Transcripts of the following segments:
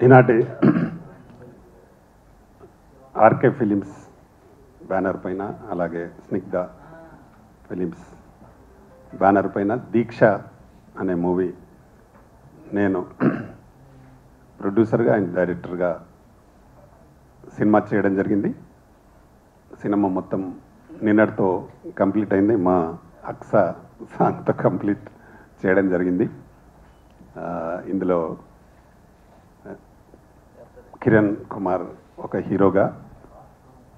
ఈనాటి RK films banner పైన అలాగే స్నిగ్ధ ఫిలిమ్స్ బ్యానర్ పైన దీక్ష అనే మూవీ నేను ప్రొడ్యూసర్గా అండ్ డైరెక్టర్గా సినిమా చేయడం జరిగింది. సినిమా మొత్తం నిన్నటితో కంప్లీట్ అయింది. మా అక్స సాంగ్తో కంప్లీట్ చేయడం జరిగింది. ఇందులో కిరణ్ కుమార్ ఒక హీరోగా,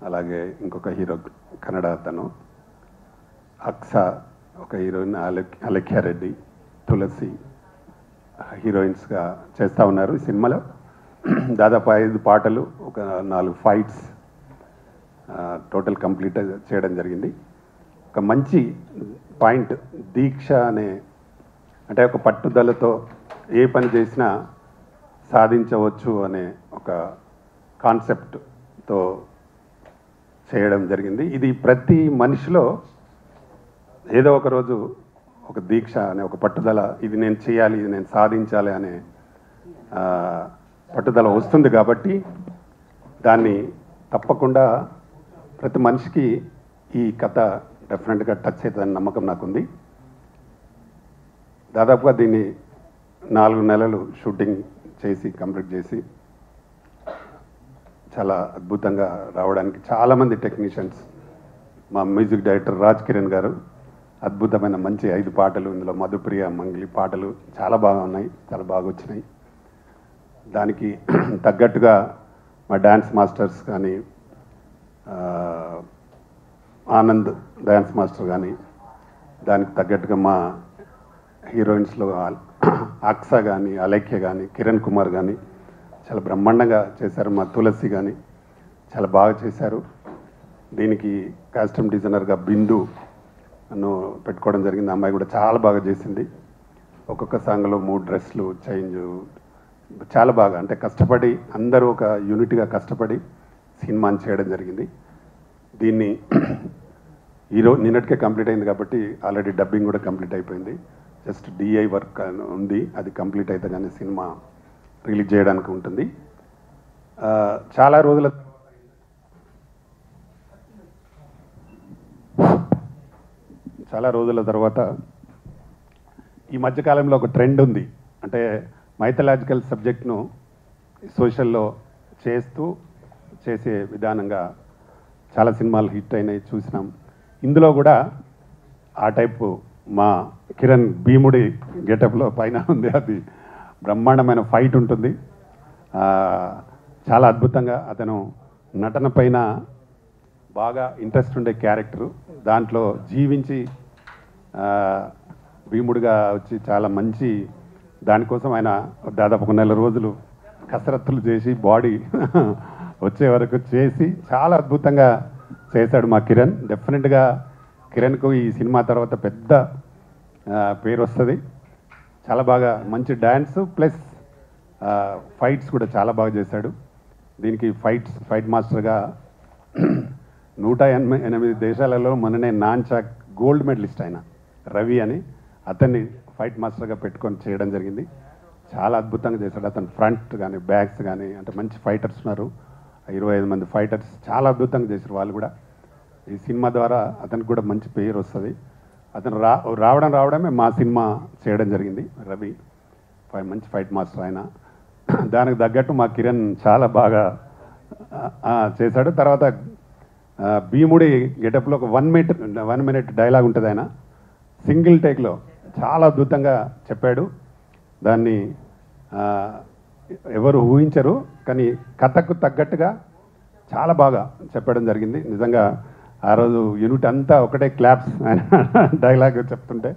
అలాగే ఇంకొక హీరో కన్నడ అతను, అక్స ఒక హీరోయిన్, అలెఖ్య రెడ్డి, తులసి హీరోయిన్స్గా చేస్తూ ఉన్నారు. ఈ సినిమాలో దాదాపు 5 పాటలు, ఒక 4 ఫైట్స్ టోటల్ కంప్లీట్ చేయడం జరిగింది. ఒక మంచి పాయింట్ దీక్ష అనే, అంటే ఒక పట్టుదలతో ఏ పని చేసినా సాధించవచ్చు అనే ఒక కాన్సెప్ట్తో చేయడం జరిగింది. ఇది ప్రతి మనిషిలో ఏదో ఒక రోజు ఒక దీక్ష అనే ఒక పట్టుదల, ఇది నేను చేయాలి, ఇది నేను సాధించాలి అనే పట్టుదల వస్తుంది. కాబట్టి దాన్ని తప్పకుండా ప్రతి మనిషికి ఈ కథ డెఫినెట్గా టచ్ అవుతుందని నమ్మకం నాకుంది. దాదాపుగా దీన్ని 4 నెలలు షూటింగ్ చేసి కంప్లీట్ చేసి చాలా అద్భుతంగా రావడానికి చాలామంది టెక్నీషియన్స్, మా మ్యూజిక్ డైరెక్టర్ రాజ్ కిరణ్ గారు అద్భుతమైన మంచి 5 పాటలు, ఇందులో మధుప్రియ మంగ్లీ పాటలు చాలా బాగా ఉన్నాయి, చాలా బాగా వచ్చినాయి. దానికి తగ్గట్టుగా మా డ్యాన్స్ మాస్టర్స్ కానీ, ఆనంద్ డ్యాన్స్ మాస్టర్ కానీ, దానికి తగ్గట్టుగా మా హీరోయిన్స్లో అక్స కానీ, అలెఖ్య కానీ, కిరణ్ కుమార్ కానీ చాలా బ్రహ్మాండంగా చేశారు. మా తులసి కానీ చాలా బాగా చేశారు. దీనికి కాస్ట్యూమ్ డిజైనర్గా బిందు నన్ను పెట్టుకోవడం జరిగింది. అమ్మాయి కూడా చాలా బాగా చేసింది. ఒక్కొక్క సాంగ్లో 3 డ్రెస్లు చేంజ్, చాలా బాగా, అంటే కష్టపడి అందరూ ఒక యూనిట్గా కష్టపడి సినిమాని చేయడం జరిగింది. దీన్ని నిన్నటికే కంప్లీట్ అయింది కాబట్టి ఆల్రెడీ డబ్బింగ్ కూడా కంప్లీట్ అయిపోయింది. జస్ట్ డిఐ వర్క్ ఉంది, అది కంప్లీట్ అయితే కానీ సినిమా రిలీజ్ చేయడానికి ఉంటుంది. చాలా రోజుల తర్వాత ఈ మధ్యకాలంలో ఒక ట్రెండ్ ఉంది. అంటే మైథలాజికల్ సబ్జెక్ట్ను సోషల్లో చేసే విధానంగా చాలా సినిమాలు హిట్ అయినాయి, చూసినాం. ఇందులో కూడా ఆ టైపు మా కిరణ్ భీముడి గెటప్లో పైన ఉంది. అది బ్రహ్మాండమైన ఫైట్ ఉంటుంది. చాలా అద్భుతంగా అతను నటన పైన బాగా ఇంట్రెస్ట్ ఉండే క్యారెక్టరు, దాంట్లో జీవించి భీముడిగా వచ్చి చాలా మంచి, దానికోసం ఆయన దాదాపు 1 నెల రోజులు కసరత్తులు చేసి బాడీ వచ్చే వరకు చేసి చాలా అద్భుతంగా చేశాడు మా కిరణ్. డెఫినెట్గా కిరణ్కు ఈ సినిమా తర్వాత పెద్ద పేరు వస్తుంది. చాలా బాగా మంచి డ్యాన్స్ ప్లస్ ఫైట్స్ కూడా చాలా బాగా చేశాడు. దీనికి ఫైట్ మాస్టర్గా 188 దేశాలలో మొన్ననే నాన్చాక్ గోల్డ్ మెడలిస్ట్ ఆయన రవి అని, అతన్ని ఫైట్ మాస్టర్గా పెట్టుకొని చేయడం జరిగింది. చాలా అద్భుతంగా చేశాడు. అతను ఫ్రంట్ కానీ బ్యాక్స్ కానీ, అంటే మంచి ఫైటర్స్ ఉన్నారు, 25 మంది ఫైటర్స్ చాలా అద్భుతంగా చేశారు. వాళ్ళు కూడా ఈ సినిమా ద్వారా అతనికి కూడా మంచి పేరు వస్తుంది. అతను రావడమే మా సినిమా చేయడం జరిగింది. రవి మంచి ఫైట్ మాస్టర్ ఆయన. దానికి తగ్గట్టు మా కిరణ్ చాలా బాగా చేశాడు. తర్వాత భీముడి గెటప్లో ఒక 1 మినిట్ డైలాగ్ ఉంటుంది. ఆయన సింగిల్ టేక్లో చాలా అద్భుతంగా చెప్పాడు. దాన్ని ఎవరు ఊహించరు, కానీ కథకు తగ్గట్టుగా చాలా బాగా చెప్పడం జరిగింది. నిజంగా ఆ రోజు యూనిట్ అంతా ఒకటే క్లాప్స్ ఆయన డైలాగ్ చెప్తుంటే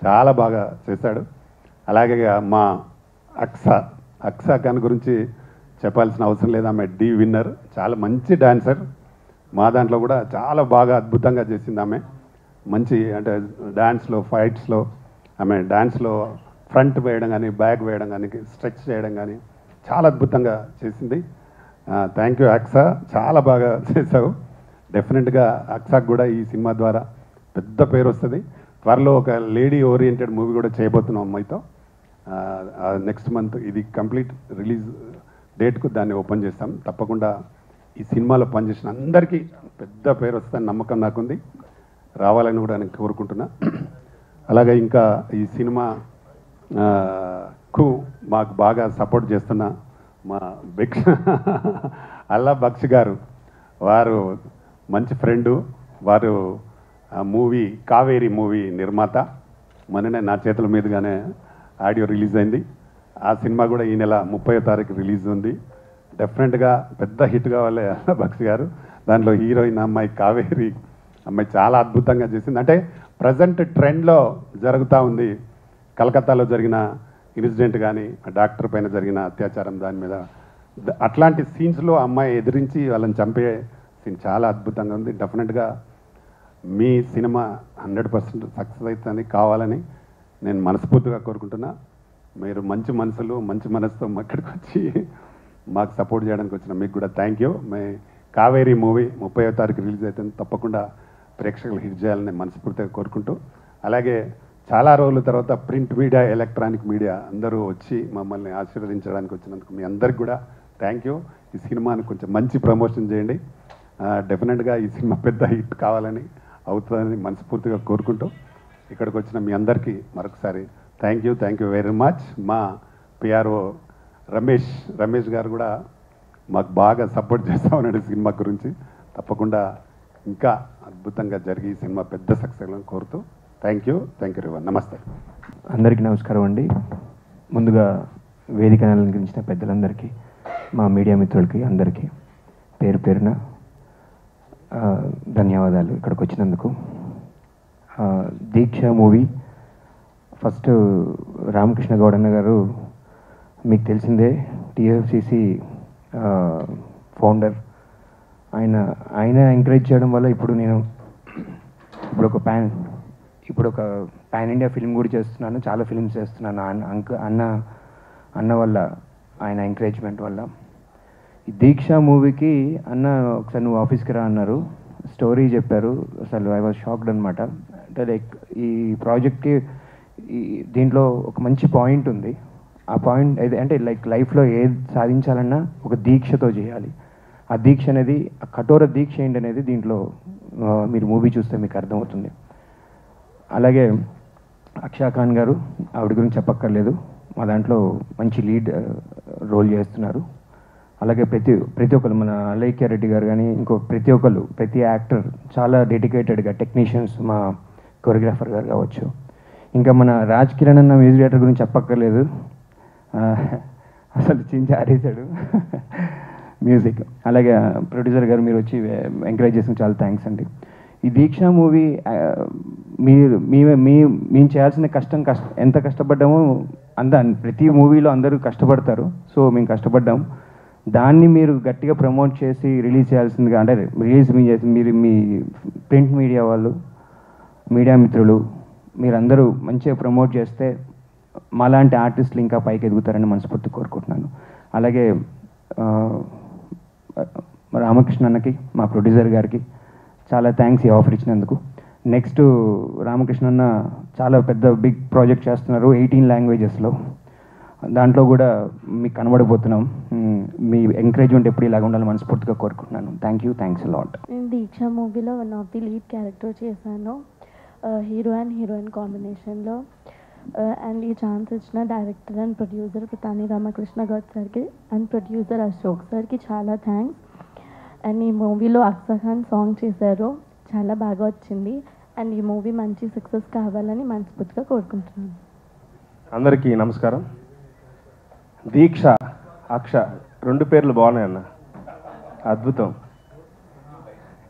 చాలా బాగా చేశాడు. అలాగే మా అక్స ఖాన్ గురించి చెప్పాల్సిన అవసరం లేదు. ఆమె డి విన్నర్, చాలా మంచి డాన్సర్. మా దాంట్లో కూడా చాలా బాగా అద్భుతంగా చేసింది ఆమె. మంచి, అంటే డాన్స్లో ఫైట్స్లో ఆమె డాన్స్లో ఫ్రంట్ వేయడం కానీ, బ్యాక్ వేయడం కానీ, స్ట్రెచ్ చేయడం కానీ చాలా అద్భుతంగా చేసింది. థ్యాంక్ యూ అక్స, చాలా బాగా చేసావు. డెఫినెట్గా అక్సాకు కూడా ఈ సినిమా ద్వారా పెద్ద పేరు వస్తుంది. త్వరలో ఒక లేడీ ఓరియంటెడ్ మూవీ కూడా చేయబోతున్నాం అమ్మాయితో. నెక్స్ట్ మంత్ ఇది కంప్లీట్ రిలీజ్ డేట్కు దాన్ని ఓపెన్ చేస్తాం. తప్పకుండా ఈ సినిమాలో పనిచేసిన అందరికీ పెద్ద పేరు వస్తుందని నమ్మకం నాకుంది, రావాలని కూడా నేను కోరుకుంటున్నా. అలాగే ఇంకా ఈ సినిమా మాకు బాగా సపోర్ట్ చేస్తున్న మా అల్లా బక్షి గారు, వారు మంచి ఫ్రెండు, వారు మూవీ కావేరీ మూవీ నిర్మాత. మొన్ననే నా చేతుల మీదుగానే ఆడియో రిలీజ్ అయింది. ఆ సినిమా కూడా ఈ నెల 30వ తారీఖు రిలీజ్ ఉంది. డెఫినెట్గా పెద్ద హిట్ కావాలి బక్షి గారు. దాంట్లో హీరోయిన్ అమ్మాయి కావేరీ అమ్మాయి చాలా అద్భుతంగా చేసింది. అంటే ప్రజెంట్ ట్రెండ్లో జరుగుతూ ఉంది. కలకత్తాలో జరిగిన ఇన్సిడెంట్ కానీ, డాక్టర్ పైన జరిగిన అత్యాచారం, దాని మీద అట్లాంటి సీన్స్లో అమ్మాయి ఎదిరించి వాళ్ళని చంపే సీన్ చాలా అద్భుతంగా ఉంది. డెఫినెట్గా మీ సినిమా 100% సక్సెస్ అవుతుంది కావాలని నేను మనస్ఫూర్తిగా కోరుకుంటున్నా. మీరు మంచి మనసులు, మంచి మనసుతో ఇక్కడికి వచ్చి మాకు సపోర్ట్ చేయడానికి వచ్చిన మీకు కూడా థ్యాంక్ యూ. కావేరీ మూవీ 30వ తారీఖు రిలీజ్ అవుతుంది. తప్పకుండా ప్రేక్షకులు హిట్ చేయాలని మనస్ఫూర్తిగా కోరుకుంటూ, అలాగే చాలా రోజుల తర్వాత ప్రింట్ మీడియా, ఎలక్ట్రానిక్ మీడియా అందరూ వచ్చి మమ్మల్ని ఆశీర్వదించడానికి వచ్చినందుకు మీ అందరికి కూడా థ్యాంక్ యూ. ఈ సినిమాని కొంచెం మంచి ప్రమోషన్ చేయండి. డెఫినెట్గా ఈ సినిమా పెద్ద హిట్ కావాలని, అవుతుందని మనస్ఫూర్తిగా కోరుకుంటూ, ఇక్కడికి వచ్చిన మీ అందరికీ మరొకసారి థ్యాంక్ యూ వెరీ మచ్. మా పిఆర్ఓ రమేష్ గారు కూడా మాకు బాగా సపోర్ట్ చేస్తూ ఉన్నాడు సినిమా గురించి. తప్పకుండా ఇంకా అద్భుతంగా జరిగి ఈ సినిమా పెద్ద సక్సెస్ అని కోరుతూ థ్యాంక్ యూ ఎవరీవన్. నమస్తే. అందరికీ నమస్కారం అండి. ముందుగా వేదికను అలంకరించిన పెద్దలందరికీ, మా మీడియా మిత్రులకి అందరికీ పేరు పేరున ధన్యవాదాలు ఇక్కడికి వచ్చినందుకు. దీక్ష మూవీ ఫస్ట్ రామకృష్ణ గౌడన్న గారు మీకు తెలిసిందే, టీఎఫ్సిసి ఫౌండర్. ఆయన ఎంకరేజ్ చేయడం వల్ల ఇప్పుడు ఒక పాన్ ఇండియా ఫిల్మ్ కూడా చేస్తున్నాను, చాలా ఫిల్మ్స్ చేస్తున్నాను అన్న వల్ల, ఆయన ఎంకరేజ్మెంట్ వల్ల. ఈ దీక్ష మూవీకి అన్న ఒకసారి నువ్వు ఆఫీస్కి రా అన్నారు, స్టోరీ చెప్పారు. అసలు ఐ వాజ్ షాక్డ్ అనమాట. అంటే లైక్ ఈ ప్రాజెక్ట్కి దీంట్లో ఒక మంచి పాయింట్ ఉంది. ఆ పాయింట్ అంటే లైక్ లైఫ్లో ఏది సాధించాలన్నా ఒక దీక్షతో చేయాలి. ఆ దీక్ష అనేది, ఆ కఠోర దీక్ష ఏంటనేది దీంట్లో మీరు మూవీ చూస్తే మీకు అర్థమవుతుంది. అలాగే అక్షా ఖాన్ గారు, ఆవిడ గురించి చెప్పక్కర్లేదు, మా దాంట్లో మంచి లీడ్ రోల్ చేస్తున్నారు. అలాగే ప్రతి ఒక్కరు, మన అలైక్య రెడ్డి గారు కానీ, ప్రతి యాక్టర్ చాలా డెడికేటెడ్గా, టెక్నీషియన్స్, మా కొరియోగ్రాఫర్ గారు కావచ్చు, ఇంకా మన రాజ్ కిరణ్ అన్న మ్యూజిక్ డైరెక్టర్ గురించి చెప్పక్కర్లేదు, అసలు చించి ఆడేశాడు మ్యూజిక్. అలాగే ప్రొడ్యూసర్ గారు మీరు వచ్చి ఎంకరేజ్ చేసిన చాలా థ్యాంక్స్ అండి. ఈ దీక్ష మూవీ మేము చేయాల్సిన కష్టం ఎంత కష్టపడ్డామో ప్రతి మూవీలో అందరూ కష్టపడతారు. సో మేము కష్టపడ్డాం. దాన్ని మీరు గట్టిగా ప్రమోట్ చేసి రిలీజ్ చేయాల్సిందిగా, అంటే మీరు మీ ప్రింట్ మీడియా వాళ్ళు, మీడియా మిత్రులు, మీరందరూ మంచిగా ప్రమోట్ చేస్తే మాలాంటి ఆర్టిస్టులు ఇంకా పైకి ఎదుగుతారని మనస్ఫూర్తి కోరుకుంటున్నాను. అలాగే రామకృష్ణ అన్నకి, మా ప్రొడ్యూసర్ గారికి చాలా థ్యాంక్స్ ఈ ఆఫర్ ఇచ్చినందుకు. నెక్స్ట్ రామకృష్ణ అన్న చాలా పెద్ద బిగ్ ప్రాజెక్ట్ చేస్తున్నారు 18 లాంగ్వేజెస్లో. దాంట్లో కూడా మీకు కనబడిపోతున్నాం. మీ ఎంకరేజ్మెంట్ ఎప్పుడు ఇలాగ ఉండాలని మనస్ఫూర్తిగా కోరుకుంటున్నాను. Thanks a lot. నేను దీక్ష మూవీలో one of the lead character చేశాను, హీరో అండ్ హీరోయిన్ కాంబినేషన్లో. అండ్ ఈ ఛాన్స్ ఇచ్చిన director and producer Pitani Ramakrishna Goud సార్కి అండ్ ప్రొడ్యూసర్ అశోక్ సార్కి చాలా థ్యాంక్స్. అండ్ ఈ మూవీలో అక్షా ఖాన్ సాంగ్ చేశారు, చాలా బాగా వచ్చింది. అండ్ ఈ మూవీ మంచి సక్సెస్ కావాలని మనస్ఫూర్తిగా కోరుకుంటున్నాను. అందరికీ నమస్కారం. దీక్ష, అక్ష, 2 పేర్లు బాగున్నాయి అన్న, అద్భుతం.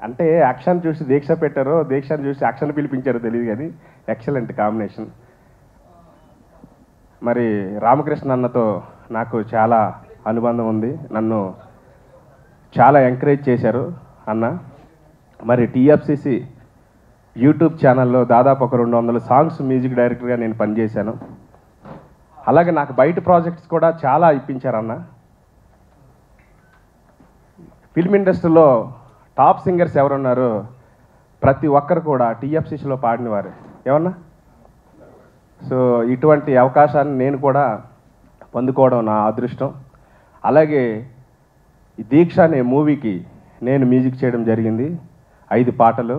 అంటే అక్షను చూసి దీక్ష పెట్టారో, దీక్షను చూసి అక్షను పిలిపించారో తెలియదు, కానీ ఎక్సలెంట్ కాంబినేషన్. మరి రామకృష్ణ అన్నతో నాకు చాలా అనుబంధం ఉంది, నన్ను చాలా ఎంకరేజ్ చేశారు అన్న. మరి టీఎఫ్సిసి యూట్యూబ్ ఛానల్లో దాదాపు ఒక 200 సాంగ్స్ మ్యూజిక్ డైరెక్టర్గా నేను పనిచేశాను. అలాగే నాకు బయట ప్రాజెక్ట్స్ కూడా చాలా ఇప్పించారన్న. ఫిల్మ్ ఇండస్ట్రీలో టాప్ సింగర్స్ ఎవరున్నారు, ప్రతి ఒక్కరు కూడా టీఎఫ్సిసిలో పాడినవారు ఏమన్నా. సో ఇటువంటి అవకాశాన్ని నేను కూడా పొందుకోవడం నా అదృష్టం. అలాగే ఈ దీక్ష అనే మూవీకి నేను మ్యూజిక్ చేయడం జరిగింది. 5 పాటలు,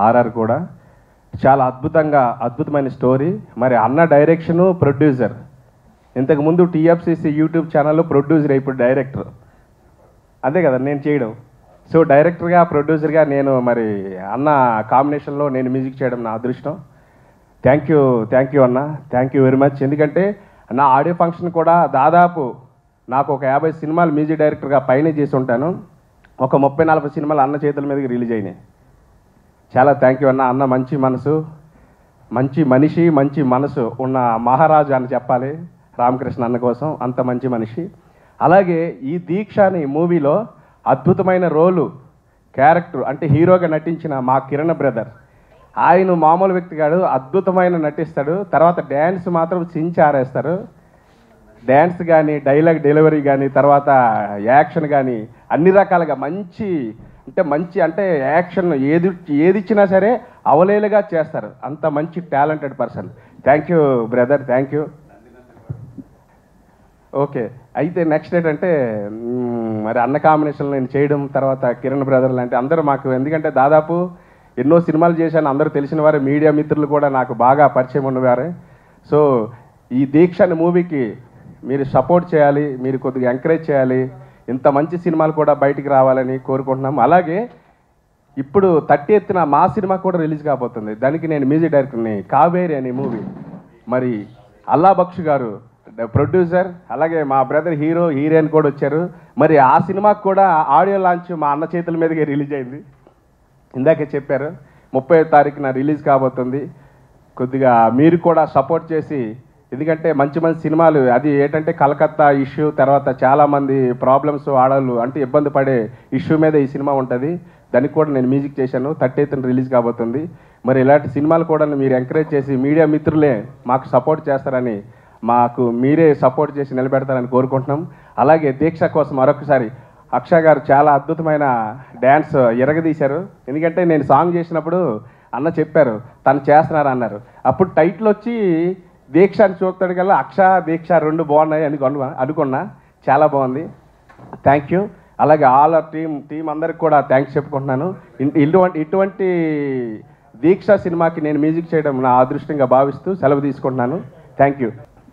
ఆర్ఆర్ కూడా. చాలా అద్భుతమైన స్టోరీ. మరి అన్న డైరెక్షను, ప్రొడ్యూసర్. ఇంతకుముందు టీఎఫ్సిసి యూట్యూబ్ ఛానల్లో ప్రొడ్యూసర్, ఇప్పుడు డైరెక్టర్. అంతే కదా నేను చేయడం. సో డైరెక్టర్గా, ప్రొడ్యూసర్గా నేను మరి అన్న కాంబినేషన్లో నేను మ్యూజిక్ చేయడం నా అదృష్టం. థ్యాంక్ యూ అన్న, థ్యాంక్ యూ వెరీ మచ్. ఎందుకంటే నా ఆడియో ఫంక్షన్ కూడా దాదాపు నాకు ఒక 50 సినిమాలు మ్యూజిక్ డైరెక్టర్గా పైన చేసి ఉంటాను. ఒక 30-40 సినిమాలు అన్న చేతుల మీదకి రిలీజ్ అయినాయి. చాలా థ్యాంక్ యూ అన్న. అన్న మంచి మనసు, మంచి మనిషి, మంచి మనసు ఉన్న మహారాజు అని చెప్పాలి రామకృష్ణ అన్న కోసం. అంత మంచి మనిషి. అలాగే ఈ దీక్ష అనే మూవీలో అద్భుతమైన రోలు, క్యారెక్టర్ అంటే హీరోగా నటించిన మా కిరణ్ బ్రదర్. ఆయన మామూలు వ్యక్తి కాడు, అద్భుతమైన నటిస్తాడు. తర్వాత డ్యాన్స్ మాత్రం చించి ఆరేస్తారు. డ్యాన్స్ కానీ, డైలాగ్ డెలివరీ కానీ, తర్వాత యాక్షన్ కానీ అన్ని రకాలుగా మంచి అంటే యాక్షన్ ఏది ఇచ్చినా సరే అవలేలుగా చేస్తారు. అంత మంచి talented person. Thank you brother, thank you. Okay, అయితే నెక్స్ట్ ఏంటంటే మరి అన్న కాంబినేషన్లో నేను చేయడం, తర్వాత కిరణ్ బ్రదర్ లాంటి అందరూ మాకు, ఎందుకంటే దాదాపు ఎన్నో సినిమాలు చేశాను, అందరూ తెలిసిన వారే, మీడియా మిత్రులు కూడా నాకు బాగా పరిచయం ఉన్నవారే. సో ఈ దీక్ష అనే మూవీకి మీరు సపోర్ట్ చేయాలి, మీరు కొద్దిగా ఎంకరేజ్ చేయాలి. ఇంత మంచి సినిమాలు కూడా బయటికి రావాలని కోరుకుంటున్నాం. అలాగే ఇప్పుడు 30th మా సినిమా కూడా రిలీజ్ కాబోతుంది. దానికి నేను మ్యూజిక్ డైరెక్టర్ని. కావేరి అనే మూవీ మరి అల్లా బక్ష్ గారు ప్రొడ్యూసర్, అలాగే మా బ్రదర్ హీరోయిన్ కూడా వచ్చారు. మరి ఆ సినిమాకి కూడా ఆడియో లాంచ్ మా అన్న చేతుల మీదకే రిలీజ్ అయింది. ఇందాకే చెప్పారు 30వ తారీఖున రిలీజ్ కాబోతుంది. కొద్దిగా మీరు కూడా సపోర్ట్ చేసి, ఎందుకంటే మంచి సినిమాలు, అది ఏంటంటే కలకత్తా ఇష్యూ, తర్వాత చాలామంది ప్రాబ్లమ్స్, ఆడవాళ్ళు అంటే ఇబ్బంది పడే ఇష్యూ మీద ఈ సినిమా ఉంటుంది. దానికి కూడా నేను మ్యూజిక్ చేశాను. 30th రిలీజ్ కాబోతుంది. మరి ఇలాంటి సినిమాలు కూడా మీరు ఎంకరేజ్ చేసి, మీడియా మిత్రులే మాకు సపోర్ట్ చేస్తారని, మాకు మీరే సపోర్ట్ చేసి నిలబెడతారని కోరుకుంటున్నాం. అలాగే దీక్ష కోసం మరొకసారి అక్షయ్ గారు చాలా అద్భుతమైన డ్యాన్స్ ఎరగదీశారు. ఎందుకంటే నేను సాంగ్ చేసినప్పుడు అన్న చెప్పారు తను చేస్తున్నారు అన్నారు. అప్పుడు టైటిల్ వచ్చి దీక్ష అని చూస్తాడు కల్లా అక్ష దీక్ష 2 బాగున్నాయి అని అనుకున్నా. చాలా బాగుంది. Thank you. అలాగే ఆల్ ఆర్ టీం అందరికి కూడా థ్యాంక్స్ చెప్పుకుంటున్నాను. ఇటువంటి దీక్ష సినిమాకి నేను మ్యూజిక్ చేయడం నా అదృష్టంగా భావిస్తూ సెలవు తీసుకుంటున్నాను. Thank you.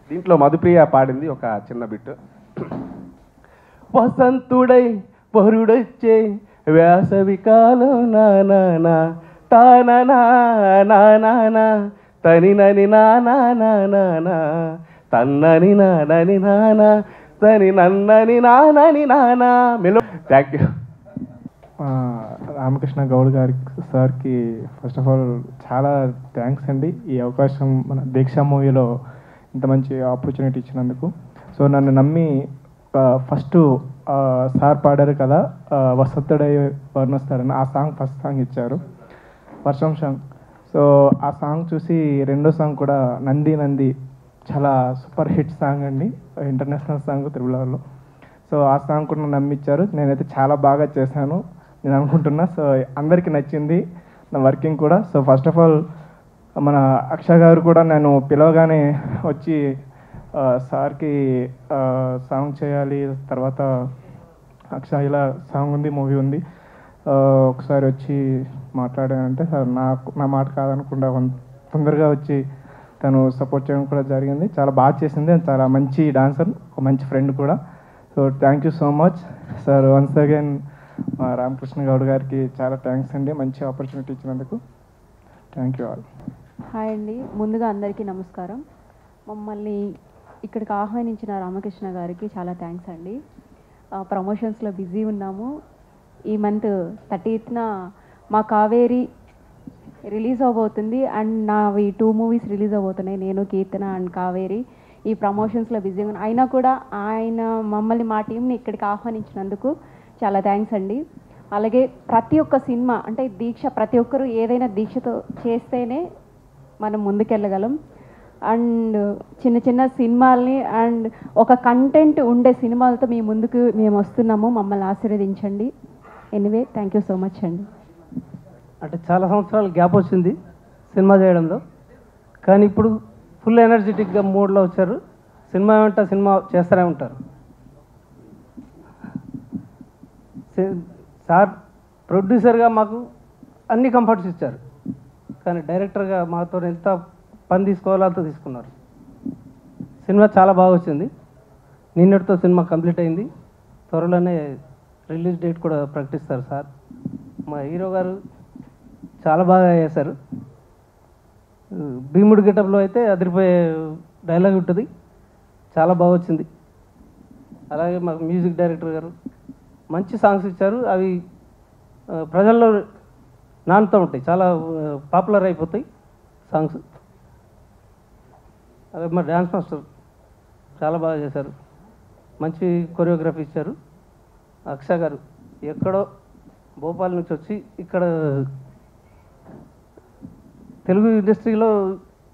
దీంట్లో మధుప్రియ పాడింది ఒక చిన్న బిట్టు. వసంతుడై వరుడొచ్చే వేసవి కాలం నానా తానా నానా తని నని నానా తన్నని నానని నానా తని నన్నని నానని నానా మెలో. Thank you. రామకృష్ణ గౌడ్ సార్కి ఫస్ట్ ఆఫ్ ఆల్ చాలా థ్యాంక్స్ అండి. ఈ అవకాశం మన దీక్ష మూవీలో ఇంత మంచి ఆపర్చునిటీ ఇచ్చినందుకు. సో నన్ను నమ్మి ఫస్ట్ సార్ పాడారు కదా వసంతుడై వర్ణిస్తారని, ఆ సాంగ్ ఫస్ట్ సాంగ్ ఇచ్చారు, వర్షం సాంగ్. సో ఆ సాంగ్ చూసి రెండో సాంగ్ కూడా నంది చాలా సూపర్ హిట్ సాంగ్ అండి, ఇంటర్నేషనల్ సాంగ్ త్రిబులాలో. సో ఆ సాంగ్ కూడా నమ్మిచ్చారు. నేనైతే చాలా బాగా చేశాను నేను అనుకుంటున్నా. సో అందరికీ నచ్చింది నా వర్కింగ్ కూడా. సో ఫస్ట్ ఆఫ్ ఆల్ మన అక్షయ్ గారు కూడా నేను పిలవగానే వచ్చి సార్కి సాంగ్ చేయాలి, తర్వాత అక్షయ్ ఇలా సాంగ్ ఉంది, మూవీ ఉంది, ఒకసారి వచ్చి మాట్లాడానంటే సార్ నా మాట కాదనకుండా తొందరగా వచ్చి తను సపోర్ట్ చేయడం కూడా జరిగింది. చాలా బాగా చేసింది. చాలా మంచి డాన్సర్, ఒక మంచి ఫ్రెండ్ కూడా. So thank you so much sir. Once again Ramakrishna Goud గారికి చాలా థ్యాంక్స్ అండి, మంచి ఆపర్చునిటీ ఇచ్చినందుకు. Thank you all. హాయ్ అండి. ముందుగా అందరికీ నమస్కారం. మమ్మల్ని ఇక్కడికి ఆహ్వానించిన రామకృష్ణ గారికి చాలా థ్యాంక్స్ అండి. ప్రమోషన్స్లో బిజీ ఉన్నాము. ఈ మంత్ 30th మా కావేరి రిలీజ్ అవబోతుంది అండ్ నావి 2 మూవీస్ రిలీజ్ అవబోతున్నాయి, నేను కీర్తన అండ్ కావేరి. ఈ ప్రమోషన్స్లో బిజీగా ఉన్నా అయినా కూడా ఆయన మమ్మల్ని, మా టీంని ఇక్కడికి ఆహ్వానించినందుకు చాలా థ్యాంక్స్ అండి. అలాగే ప్రతి ఒక్క సినిమా అంటే దీక్ష, ప్రతి ఒక్కరూ ఏదైనా దీక్షతో చేస్తేనే మనం ముందుకెళ్ళగలం. అండ్ చిన్న చిన్న సినిమాల్ని అండ్ ఒక కంటెంట్ ఉండే సినిమాలతో మీ ముందుకు మేము వస్తున్నాము. మమ్మల్ని ఆశీర్వదించండి. Anyway thank you so much అండి. అంటే చాలా సంవత్సరాలు గ్యాప్ వచ్చింది సినిమా చేయడంలో, కానీ ఇప్పుడు ఫుల్ ఎనర్జెటిక్గా మూడ్లో వచ్చారు. సినిమా వెంట సినిమా చేస్తూనే ఉంటారు. సార్ ప్రొడ్యూసర్గా మాకు అన్ని కంఫర్ట్స్ ఇచ్చారు, కానీ డైరెక్టర్గా మాతో ఎంత పని తీసుకోవాలో అంత తీసుకున్నారు. సినిమా చాలా బాగా వచ్చింది. నిన్నటితో సినిమా కంప్లీట్ అయింది. త్వరలోనే రిలీజ్ డేట్ కూడా ప్రకటిస్తారు సార్. మా హీరో గారు చాలా బాగా చేశారు. భీముడు గెటప్లో అయితే అదిరిపోయే డైలాగ్ ఉంటుంది, చాలా బాగా వచ్చింది. అలాగే మాకు మ్యూజిక్ డైరెక్టర్ గారు మంచి సాంగ్స్ ఇచ్చారు. అవి ప్రజల్లో నానుతూ ఉంటాయి, చాలా పాపులర్ అయిపోతాయి సాంగ్స్. అదే మా డ్యాన్స్ మాస్టర్ చాలా బాగా చేశారు, మంచి కొరియోగ్రఫీ ఇచ్చారు. అక్ష గారు ఎక్కడో భోపాల్ నుంచి వచ్చి ఇక్కడ తెలుగు ఇండస్ట్రీలో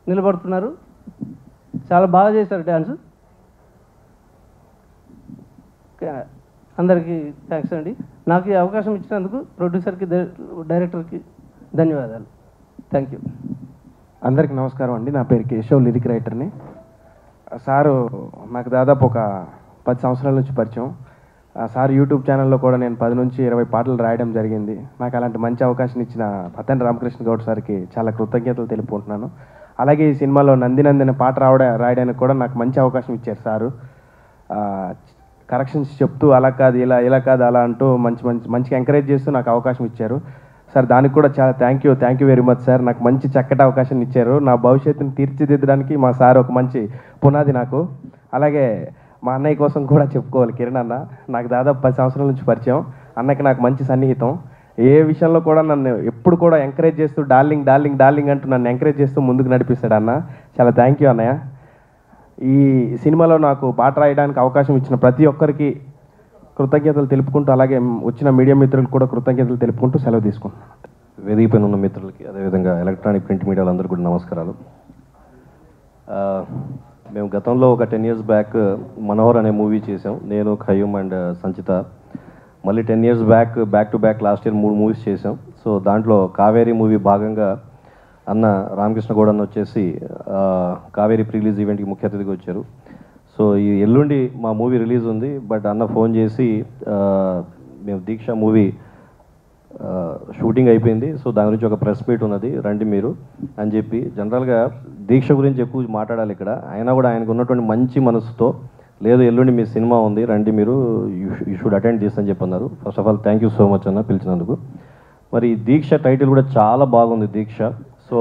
నిలబడుతున్నారు, చాలా బాగా చేశారు డ్యాన్స్. అందరికీ థ్యాంక్స్ అండి. నాకు ఈ అవకాశం ఇచ్చినందుకు ప్రొడ్యూసర్కి డైరెక్టర్కి ధన్యవాదాలు. Thank you. అందరికీ నమస్కారం అండి. నా పేరు కేశవ్, లిరిక్ రైటర్ని. సారు నాకు దాదాపు ఒక 10 సంవత్సరాల నుంచి పరిచయం. సార్ యూట్యూబ్ ఛానల్లో కూడా నేను 10 నుంచి 20 పాటలు రాయడం జరిగింది. నాకు అలాంటి మంచి అవకాశం ఇచ్చిన పతన్ రామకృష్ణ గౌడ్ సార్కి చాలా కృతజ్ఞతలు తెలుపుకుంటున్నాను. అలాగే ఈ సినిమాలో నందినందిన పాట రాయడానికి కూడా నాకు మంచి అవకాశం ఇచ్చారు సారు. కరెక్షన్స్ చెప్తూ అలా కాదు ఇలా కాదు అలా అంటూ మంచిగా ఎంకరేజ్ చేస్తూ నాకు అవకాశం ఇచ్చారు సార్. దానికి కూడా చాలా thank you very much sir. నాకు మంచి చక్కటి అవకాశం ఇచ్చారు. నా భవిష్యత్తుని తీర్చిదిద్దడానికి మా సార్ ఒక మంచి పునాది నాకు. అలాగే మా అన్నయ్య కోసం కూడా చెప్పుకోవాలి, కిరణ్ అన్న. నాకు దాదాపు 10 సంవత్సరాల నుంచి పరిచయం. అన్నకి నాకు మంచి సన్నిహితం. ఏ విషయంలో కూడా నన్ను ఎప్పుడు కూడా ఎంకరేజ్ చేస్తూ డార్లింగ్ అంటూ నన్ను ఎంకరేజ్ చేస్తూ ముందుకు నడిపిస్తాడు అన్న. చాలా థ్యాంక్ యూ అన్నయ్య. ఈ సినిమాలో నాకు పాట రాయడానికి అవకాశం ఇచ్చిన ప్రతి ఒక్కరికి కృతజ్ఞతలు తెలుపుకుంటూ, అలాగే వచ్చిన మీడియా మిత్రులకు కూడా కృతజ్ఞతలు తెలుపుకుంటూ సెలవు తీసుకుంటున్నాను. వేదిక పైన ఉన్న మిత్రులకి, అదేవిధంగా ఎలక్ట్రానిక్ ప్రింట్ మీడియాలందరికీ కూడా నమస్కారాలు. మేము గతంలో ఒక 10 years బ్యాక్ మనోహర్ అనే మూవీ చేసాం, నేను, ఖయ్యూమ్ అండ్ సంచిత. మళ్ళీ 10 years back to back last year 3 movies చేసాం. సో దాంట్లో కావేరీ మూవీ భాగంగా అన్న రామకృష్ణ గౌడ్ అన్న వచ్చేసి కావేరీ ప్రీలీజ్ ఈవెంట్కి ముఖ్య అతిథిగా వచ్చారు. సో ఈ ఎల్లుండి మా మూవీ రిలీజ్ ఉంది. బట్ అన్న ఫోన్ చేసి మేము దీక్ష మూవీ షూటింగ్ అయిపోయింది, సో దాని గురించి ఒక ప్రెస్ మీట్ ఉన్నది, రండి మీరు అని చెప్పి. జనరల్గా దీక్ష గురించి ఎక్కువ మాట్లాడాలి ఇక్కడ, అయినా కూడా ఆయనకు ఉన్నటువంటి మంచి మనసుతో, లేదు ఎల్లుండి మీ సినిమా ఉంది రండి మీరు, యూ షుడ్ అటెండ్ దిస్ అని చెప్పి అన్నారు. First of all thank you so much అన్న పిలిచినందుకు. మరి దీక్ష టైటిల్ కూడా చాలా బాగుంది, దీక్ష. సో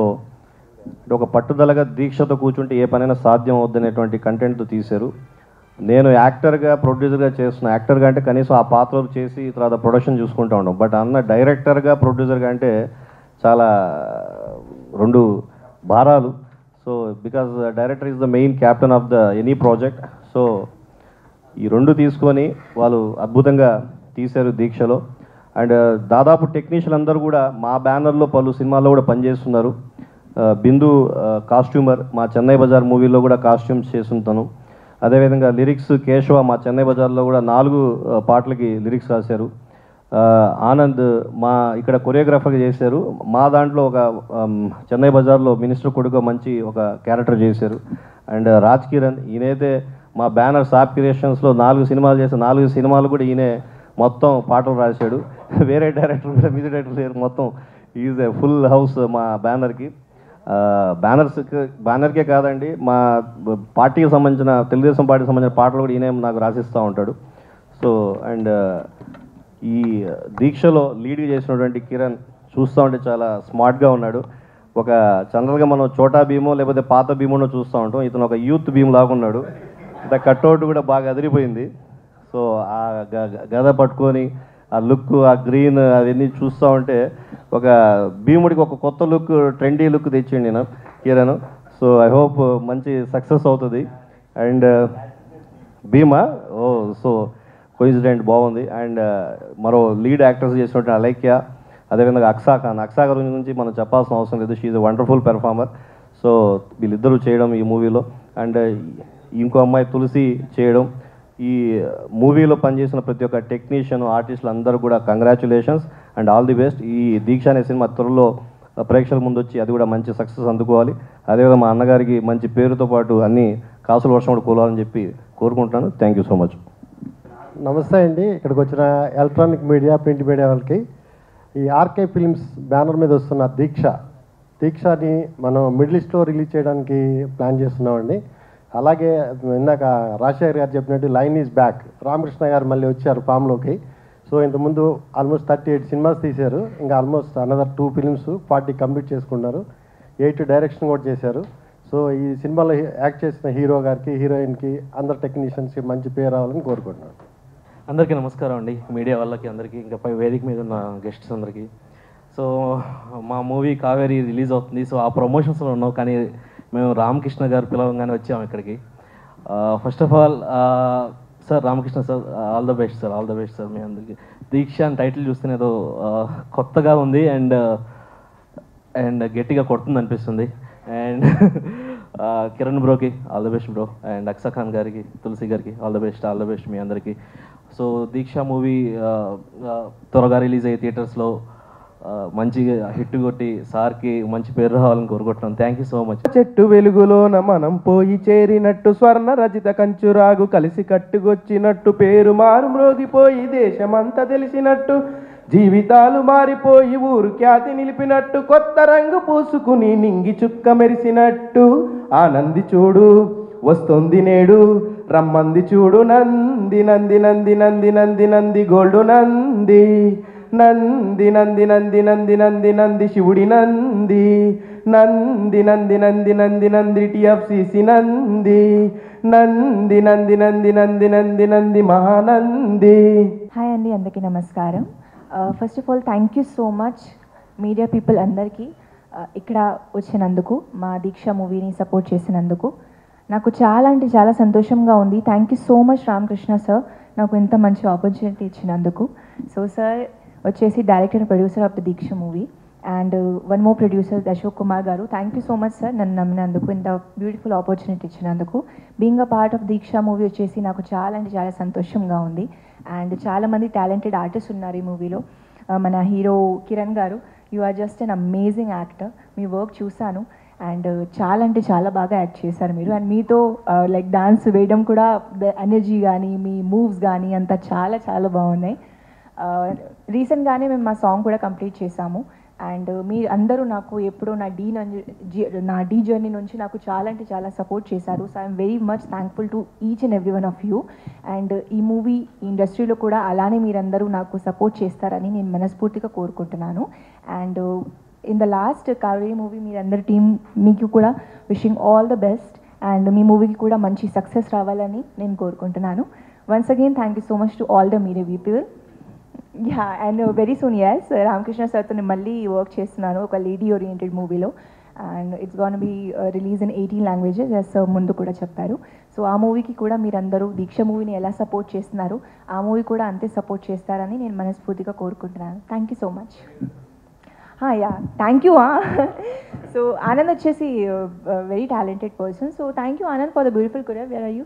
ఒక పట్టుదలగా దీక్షతో కూర్చుంటే ఏ పనైనా సాధ్యం అవుద్దనేటువంటి కంటెంట్తో తీశారు. నేను యాక్టర్గా ప్రొడ్యూసర్గా చేస్తున్నా, యాక్టర్గా అంటే కనీసం ఆ పాత్రలు చేసి తర్వాత ప్రొడక్షన్ చూసుకుంటూ ఉంటాం. బట్ అన్న డైరెక్టర్గా ప్రొడ్యూసర్గా అంటే చాలా 2 భారాలు. So because director is the main captain of the any project. So ఈ 2 తీసుకొని వాళ్ళు అద్భుతంగా తీశారు దీక్షలో. అండ్ దాదాపు టెక్నీషియన్ అందరూ కూడా మా బ్యానర్లో పలు సినిమాల్లో కూడా పనిచేస్తున్నారు. బిందు కాస్ట్యూమర్ మా చెన్నై బజార్ మూవీలో కూడా కాస్ట్యూమ్స్ చేస్తుంటాను. అదేవిధంగా లిరిక్స్ కేశవ మా చెన్నై బజార్లో కూడా 4 పాటలకి లిరిక్స్ రాశారు. ఆనంద్ మా ఇక్కడ కొరియోగ్రాఫర్గా చేశారు. మా దాంట్లో ఒక చెన్నై బజార్లో మినిస్టర్ కొడుకు మంచి ఒక క్యారెక్టర్ చేశారు. అండ్ రాజ్ కిరణ్ ఈయనైతే మా బ్యానర్ సాప్ క్రియేషన్స్లో 4 సినిమాలు చేశారు. 4 సినిమాలు కూడా ఈయనే మొత్తం పాటలు రాశాడు. వేరే డైరెక్టర్ కూడా మ్యూజిక్ డైరెక్టర్ లేరు, మొత్తం ఈజ్ ఏ ఫుల్ హౌస్ మా బ్యానర్కి. బ్యానర్కే కాదండి, మా పార్టీకి సంబంధించిన తెలుగుదేశం పార్టీకి సంబంధించిన పాటలు కూడా ఈయన నాకు రాసిస్తూ ఉంటాడు. సో అండ్ ఈ దీక్షలో లీడ్గా చేసినటువంటి కిరణ్ చూస్తూ ఉంటే చాలా స్మార్ట్గా ఉన్నాడు. ఒక జనరల్గా మనం చోటా భీమో లేకపోతే పాత భీమోనో చూస్తూ ఉంటాం, ఇతను ఒక యూత్ భీమ్ లాగా ఉన్నాడు. ఇంత కట్అవుట్ కూడా బాగా అదిరిపోయింది. సో ఆ గద పట్టుకొని ఆ లుక్, ఆ గ్రీన్ అవన్నీ చూస్తూ ఉంటే ఒక భీముడికి ఒక కొత్త లుక్, ట్రెండీ లుక్ తెచ్చిండి నేను కిరణ్. సో ఐ హోప్ మంచి సక్సెస్ అవుతుంది. అండ్ భీమా సో కోయిన్సిడెంట్ బాగుంది. అండ్ మరో లీడ్ యాక్టర్స్ చేసినటువంటి అలైక్య, అదేవిధంగా అక్సా ఖాన్ గురించి మనం చెప్పాల్సిన అవసరం లేదు, she is a wonderful performer. So వీళ్ళిద్దరూ చేయడం ఈ మూవీలో. అండ్ ఇంకో అమ్మాయి తులసి చేయడం. ఈ మూవీలో పనిచేసిన ప్రతి ఒక్క టెక్నీషియన్, ఆర్టిస్టులు అందరూ కూడా congratulations and all the best. ఈ దీక్ష అనే సినిమా త్వరలో ప్రేక్షకుల ముందు వచ్చి అది కూడా మంచి సక్సెస్ అందుకోవాలి. అదేవిధంగా మా అన్నగారికి మంచి పేరుతో పాటు అన్ని కాసుల వర్షం కూడా కూలాలని చెప్పి కోరుకుంటున్నాను. Thank you so much. నమస్తే అండి. ఇక్కడికి వచ్చిన ఎలక్ట్రానిక్ మీడియా, ప్రింట్ మీడియా వాళ్ళకి, ఈ ఆర్కే ఫిల్మ్స్ బ్యానర్ మీద వస్తున్న దీక్షని మనం మిడిల్ ఈస్ట్లో రిలీజ్ చేయడానికి ప్లాన్ చేస్తున్నామండి. అలాగే ఇందాక రాజశేఖర్ గారు చెప్పినట్టు లైన్ ఈజ్ బ్యాక్, రామకృష్ణ గారు మళ్ళీ వచ్చారు ఫామ్లోకి. సో ఇంతకుముందు ఆల్మోస్ట్ 38 సినిమాస్ తీశారు, ఇంకా ఆల్మోస్ట్ అనదర్ 2 ఫిల్మ్స్ 40 కంప్లీట్ చేసుకున్నారు, 8 డైరెక్షన్ కూడా చేశారు. సో ఈ సినిమాలో యాక్ట్ చేసిన హీరో గారికి, హీరోయిన్కి, అందరు టెక్నీషియన్స్కి మంచి పేరు రావాలని కోరుకుంటున్నాను. అందరికీ నమస్కారం అండి, మీడియా వాళ్ళకి అందరికీ, ఇంకా పై వేదిక మీద ఉన్న గెస్ట్స్ అందరికీ. సో మా మూవీ కావేరి రిలీజ్ అవుతుంది. సో ఆ ప్రమోషన్స్లో ఉన్నాం, కానీ మేము రామకృష్ణ గారు పిలవంగానే వచ్చాము ఇక్కడికి. First of all sir, Ramakrishna sir, all the best sir, all the best sir మీ అందరికీ. దీక్ష అని టైటిల్ చూస్తేనే ఏదో కొత్తగా ఉంది అండ్ గట్టిగా కొడుతుంది అనిపిస్తుంది. అండ్ కిరణ్ బ్రోకి all the best bro, and Aksa Khan గారికి, తులసి గారికి ఆల్ ద బెస్ట్ మీ అందరికీ. సో దీక్ష మూవీ త్వరగా రిలీజ్ అయ్యే థియేటర్స్లో మంచిగా హిట్ కొట్టి సార్కి మంచి పేరు రావాలని కోరుకుంటున్నాను. Thank you so much. చెట్టు వెలుగులోన మనం పోయి చేరినట్టు, స్వర్ణ రజిత కంచురాగు కలిసి కట్టుకొచ్చినట్టు, పేరు మారు మ్రోగిపోయి దేశమంతా తెలిసినట్టు, జీవితాలు మారిపోయి ఊరు ఖ్యాతి నిలిపినట్టు, కొత్త రంగు పూసుకుని నింగి చుక్క మెరిసినట్టు, ఆనంది చూడు వస్తుంది నేడు, రమ్మంది చూడు నంది నంది నంది నంది నంది నంది గోల్డు నంది, నంది నంది నంది నంది నంది నంది శివుడి నంది, నంది నంది నంది నంది నంది టిఎఫ్సిసి నంది, నంది నంది నంది నంది నంది నంది మహానంది. హాయ్ అండి, అందరికీ నమస్కారం. First of all thank you so much media people అందరికీ ఇక్కడ వచ్చినందుకు, మా దీక్ష మూవీని సపోర్ట్ చేసినందుకు నాకు చాలా అంటే చాలా సంతోషంగా ఉంది. Thank you so much Ramakrishna sir, నాకు ఇంత మంచి ఆపర్చునిటీ ఇచ్చినందుకు. సో సార్ వచ్చేసి director and producer of the Deeksha movie, and one more producer Ashok Kumar గారు. Thank you so much sir, నన్ను నమ్మినందుకు, ఇంత బ్యూటిఫుల్ ఆపర్చునిటీ ఇచ్చినందుకు. Being a part of Deeksha movie వచ్చేసి నాకు చాలా అంటే చాలా సంతోషంగా ఉంది. అండ్ చాలామంది టాలెంటెడ్ ఆర్టిస్ట్ ఉన్నారు ఈ మూవీలో. మన హీరో కిరణ్ గారు, you are just an amazing actor. మీ వర్క్ చూశాను అండ్ చాలా అంటే చాలా బాగా యాక్ట్ చేశారు మీరు. అండ్ మీతో లైక్ డాన్స్ వేయడం కూడా, ద ఎనర్జీ కానీ మీ మూవ్స్ కానీ అంతా చాలా చాలా బాగున్నాయి. రీసెంట్గానే మేము మా సాంగ్ కూడా కంప్లీట్ చేశాము. అండ్ మీ అందరూ నాకు ఎప్పుడో నా డీ జర్నీ నుంచి నాకు చాలా అంటే చాలా సపోర్ట్ చేశారు. So I'm very much thankful to each and every one of you. And ఈ మూవీ ఇండస్ట్రీలో కూడా అలానే మీరందరూ నాకు సపోర్ట్ చేస్తారని నేను మనస్ఫూర్తిగా కోరుకుంటున్నాను. And in the last Kaveri movie మీరందరి టీం మీకు కూడా wishing all the best, and మీ మూవీకి కూడా మంచి సక్సెస్ రావాలని నేను కోరుకుంటున్నాను. Once again thank you so much to all the media people. Yeah, and very soon S Ramakrishna సార్తో నేను మళ్ళీ వర్క్ చేస్తున్నాను ఒక లేడీ ఓరియంటెడ్ మూవీలో, and it's gonna be release in 18 languages as ముందు కూడా చెప్పారు. సో ఆ మూవీకి కూడా మీరందరూ దీక్ష మూవీని ఎలా సపోర్ట్ చేస్తున్నారు, ఆ మూవీ కూడా అంతే సపోర్ట్ చేస్తారని నేను మనస్ఫూర్తిగా కోరుకుంటున్నాను. Thank you so much. Yeah, thank you. So Anand వచ్చేసి very talented person. So thank you Anand for the beautiful choreography. Where are you?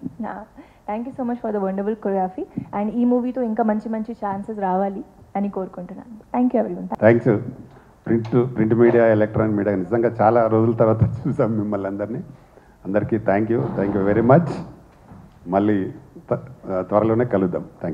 Thank you so much for the wonderful choreography. And ఈ మూవీతో ఇంకా మంచి మంచి ఛాన్సెస్ రావాలి అని కోరుకుంటున్నాను. Thank you everyone. Thanks. Print media, electronic media, నిజంగా చాలా రోజుల తర్వాత చూసాం మిమ్మల్ని అందరికీ థ్యాంక్ యూ వెరీ మచ్. మళ్ళీ త్వరలోనే కలుద్దాం. Thank you.